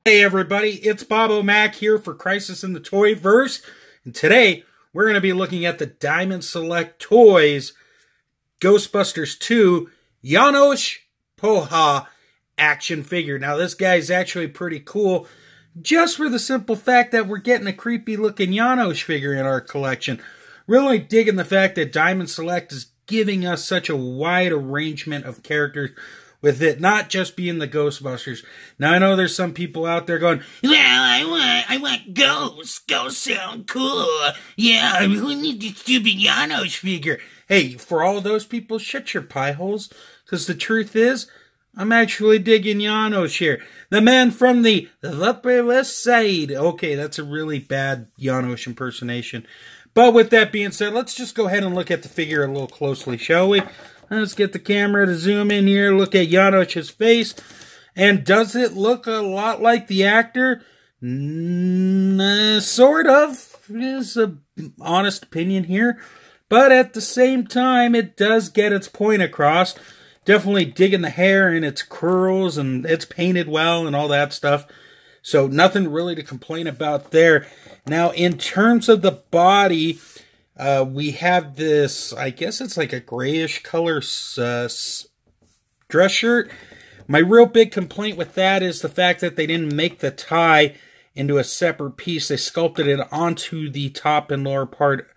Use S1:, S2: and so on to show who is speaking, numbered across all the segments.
S1: Hey everybody, it's Bob O'Mac here for Crisis in the Toyverse, and today we're going to be looking at the Diamond Select Toys Ghostbusters 2 Janosz Poha action figure. Now this guy's actually pretty cool, just for the simple fact that we're getting a creepy looking Janosz figure in our collection. Really digging the fact that Diamond Select is giving us such a wide arrangement of characters, with it not just being the Ghostbusters. Now, I know there's some people out there going, well, I want ghosts. Ghosts sound cool. Yeah, who needs a stupid Janosz figure? Hey, for all those people, shut your pie holes. Because the truth is, I'm actually digging Janosz here. The man from the Upper West Side. Okay, that's a really bad Janosz impersonation. But with that being said, let's just go ahead and look at the figure a little closely, shall we? Let's get the camera to zoom in here, look at Janosz's face. And does it look a lot like the actor? Sort of, is an honest opinion here. But at the same time, it does get its point across. Definitely digging the hair and its curls, and it's painted well and all that stuff. So nothing really to complain about there. Now, in terms of the body, we have this, I guess it's like a grayish color dress shirt. My real big complaint with that is the fact that they didn't make the tie into a separate piece. They sculpted it onto the top and lower part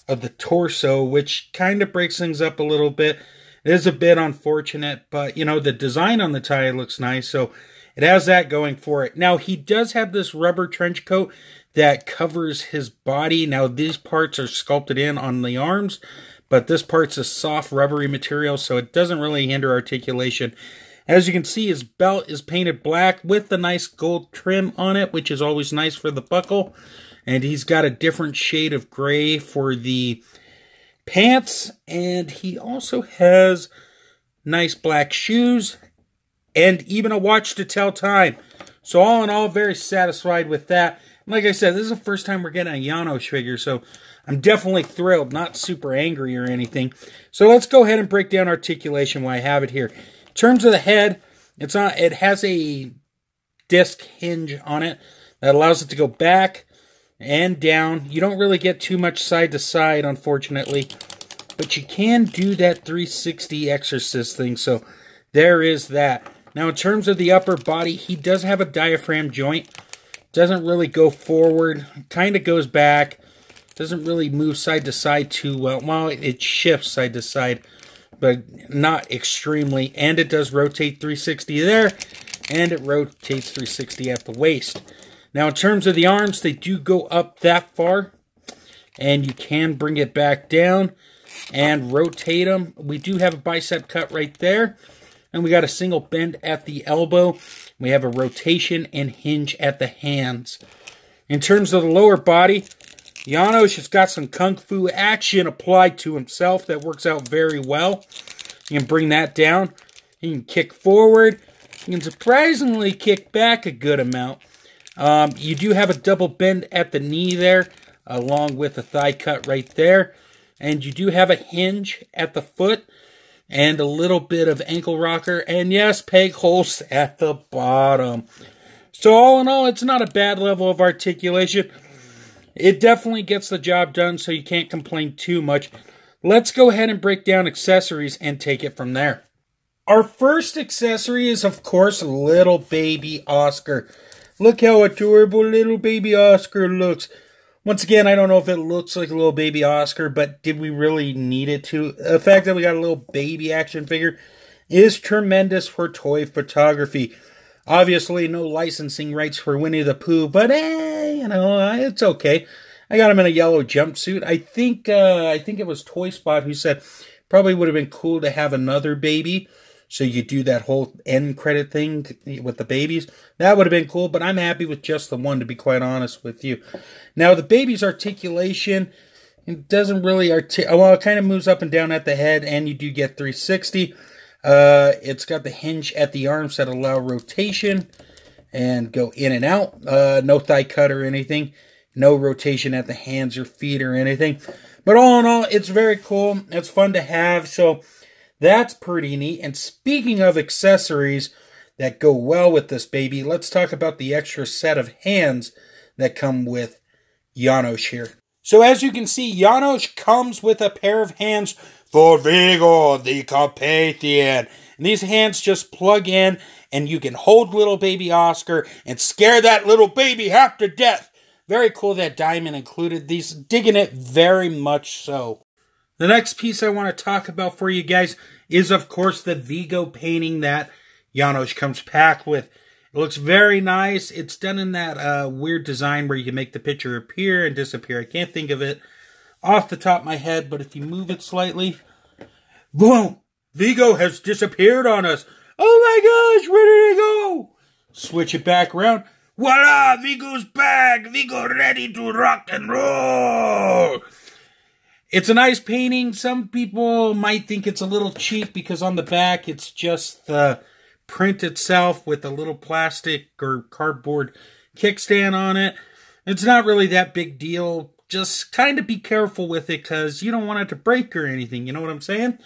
S1: of the torso, which kind of breaks things up a little bit. It is a bit unfortunate, but, you know, the design on the tie looks nice, so it has that going for it. Now, he does have this rubber trench coat that covers his body. Now, these parts are sculpted in on the arms, but this part's a soft rubbery material, so it doesn't really hinder articulation. As you can see, his belt is painted black with the nice gold trim on it, which is always nice for the buckle. And he's got a different shade of gray for the pants, and he also has nice black shoes and even a watch to tell time. So all in all, very satisfied with that. Like I said, this is the first time we're getting a Janosz figure, so I'm definitely thrilled, not super angry or anything. So let's go ahead and break down articulation while I have it here. In terms of the head, it has a disc hinge on it that allows it to go back and down. You don't really get too much side to side, unfortunately, but you can do that 360 exorcist thing, so there is that. Now, in terms of the upper body, he does have a diaphragm joint. Doesn't really go forward, kind of goes back, doesn't really move side to side too well. Well, it shifts side to side, but not extremely. And it does rotate 360 there, and it rotates 360 at the waist. Now, in terms of the arms, they do go up that far, and you can bring it back down and rotate them. We do have a bicep cut right there, and we got a single bend at the elbow. We have a rotation and hinge at the hands. In terms of the lower body, Janosz has got some kung fu action applied to himself that works out very well. You can bring that down. You can kick forward. You can surprisingly kick back a good amount. You do have a double bend at the knee there, along with a thigh cut right there. And you do have a hinge at the foot, and a little bit of ankle rocker, and yes, peg holes at the bottom. So all in all, it's not a bad level of articulation. It definitely gets the job done, so you can't complain too much. Let's go ahead and break down accessories and take it from there. Our first accessory is, of course, little baby Oscar. Look how adorable little baby Oscar looks. Once again, I don't know if it looks like a little baby Oscar, but did we really need it to? The fact that we got a little baby action figure is tremendous for toy photography. Obviously, no licensing rights for Winnie the Pooh, but you know, it's okay. I got him in a yellow jumpsuit. I think it was Toy Spot who said probably would have been cool to have another baby. So you do that whole end credit thing with the babies. That would have been cool, but I'm happy with just the one, to be quite honest with you. Now, the baby's articulation, it doesn't really well, it kind of moves up and down at the head, and you do get 360. It's got the hinge at the arms that allow rotation and go in and out. No thigh cut or anything. No rotation at the hands or feet or anything. But all in all, it's very cool. It's fun to have, so that's pretty neat. And speaking of accessories, that go well with this baby, let's talk about the extra set of hands that come with Janosz here. So as you can see, Janosz comes with a pair of hands for Viggo, the Carpathian. And these hands just plug in, and you can hold little baby Oscar and scare that little baby half to death. Very cool that Diamond included these. Digging it very much so. The next piece I want to talk about for you guys is, of course, the Viggo painting that Janosz comes packed with. It looks very nice. It's done in that weird design where you can make the picture appear and disappear. I can't think of it off the top of my head, but if you move it slightly, boom! Viggo has disappeared on us. Oh my gosh, where did he go? Switch it back around. Voila! Viggo's back! Viggo ready to rock and roll! It's a nice painting. Some people might think it's a little cheap because on the back it's just the print itself with a little plastic or cardboard kickstand on it. It's not really that big deal. Just kind of be careful with it because you don't want it to break or anything. You know what I'm saying?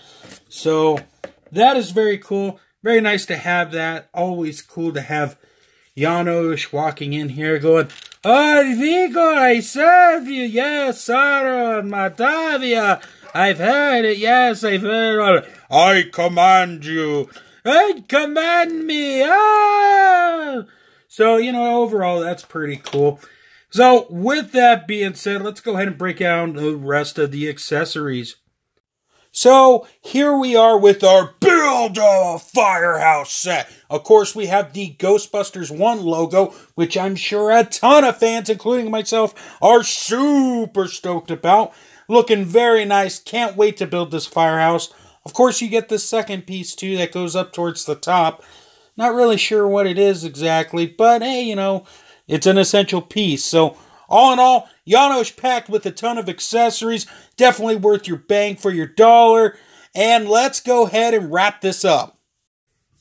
S1: So that is very cool. Very nice to have that. Always cool to have Janosz walking in here going, "Oh, Viggo, I serve you. Yes, Sarah and Matavia. I've heard it. Yes, I've heard it. I command you. I command me. Ah!" So, you know, overall, that's pretty cool. So, with that being said, let's go ahead and break down the rest of the accessories. So, here we are with our Build a Firehouse set. Of course, we have the Ghostbusters 1 logo, which I'm sure a ton of fans, including myself, are super stoked about. Looking very nice. Can't wait to build this firehouse. Of course, you get the second piece, too, that goes up towards the top. Not really sure what it is exactly, but hey, you know, it's an essential piece. So, all in all, Janosz packed with a ton of accessories. Definitely worth your bang for your dollar. And let's go ahead and wrap this up.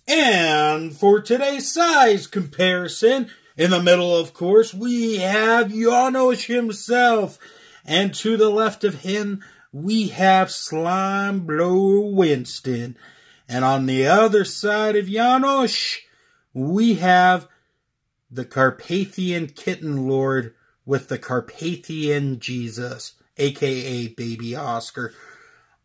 S1: And for today's size comparison, in the middle, of course, we have Janosz himself. And to the left of him, we have Slime Blower Winston. And on the other side of Janosz, we have the Carpathian Kitten Lord with the Carpathian Jesus, a.k.a. Baby Oscar.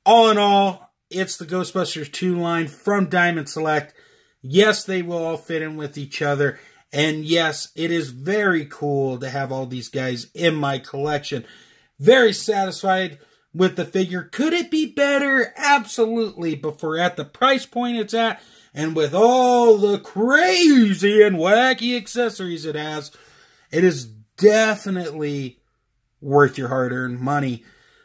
S1: All in all, it's the Ghostbusters 2 line from Diamond Select. Yes, they will all fit in with each other. And yes, it is very cool to have all these guys in my collection. Very satisfied with the figure. Could it be better? Absolutely. But for at the price point it's at, and with all the crazy and wacky accessories it has, it is definitely worth your hard-earned money.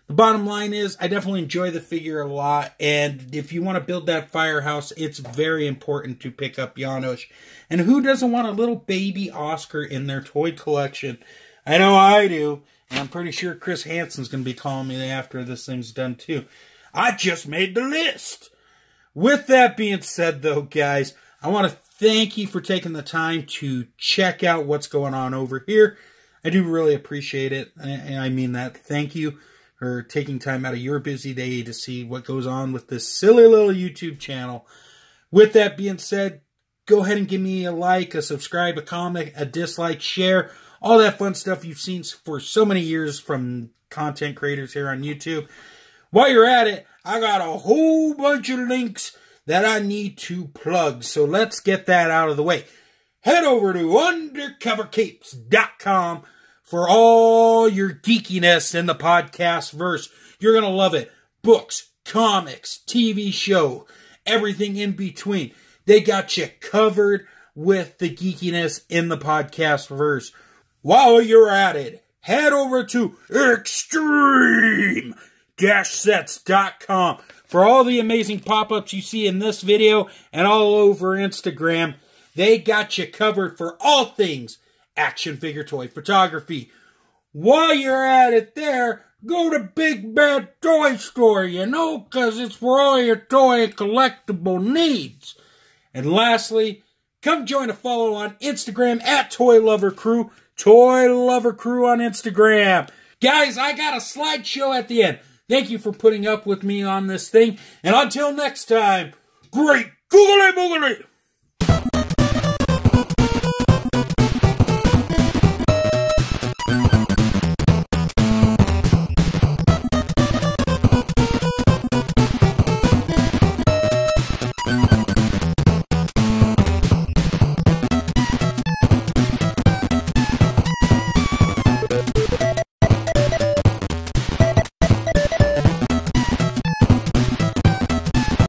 S1: The bottom line is, I definitely enjoy the figure a lot, and if you want to build that firehouse, it's very important to pick up Janosz. And who doesn't want a little baby Oscar in their toy collection? I know I do, and I'm pretty sure Chris Hansen's going to be calling me after this thing's done too. I just made the list! With that being said, though, guys, I want to thank you for taking the time to check out what's going on over here. I do really appreciate it, and I mean that. Thank you for taking time out of your busy day to see what goes on with this silly little YouTube channel. With that being said, go ahead and give me a like, a subscribe, a comment, a dislike, share, all that fun stuff you've seen for so many years from content creators here on YouTube. While you're at it, I got a whole bunch of links that I need to plug, so let's get that out of the way. Head over to undercovercapes.com for all your geekiness in the podcast verse. You're going to love it. Books, comics, TV show, everything in between. They got you covered with the geekiness in the podcast verse. While you're at it, head over to extreme-sets.com for all the amazing pop-ups you see in this video and all over Instagram. They got you covered for all things action figure toy photography. While you're at it there, go to Big Bad Toy Store, you know, because it's for all your toy and collectible needs. And lastly, come join a follow on Instagram at Toy Lover Crew. Toy Lover Crew on Instagram. Guys, I got a slideshow at the end. Thank you for putting up with me on this thing. And until next time, great googly boogly!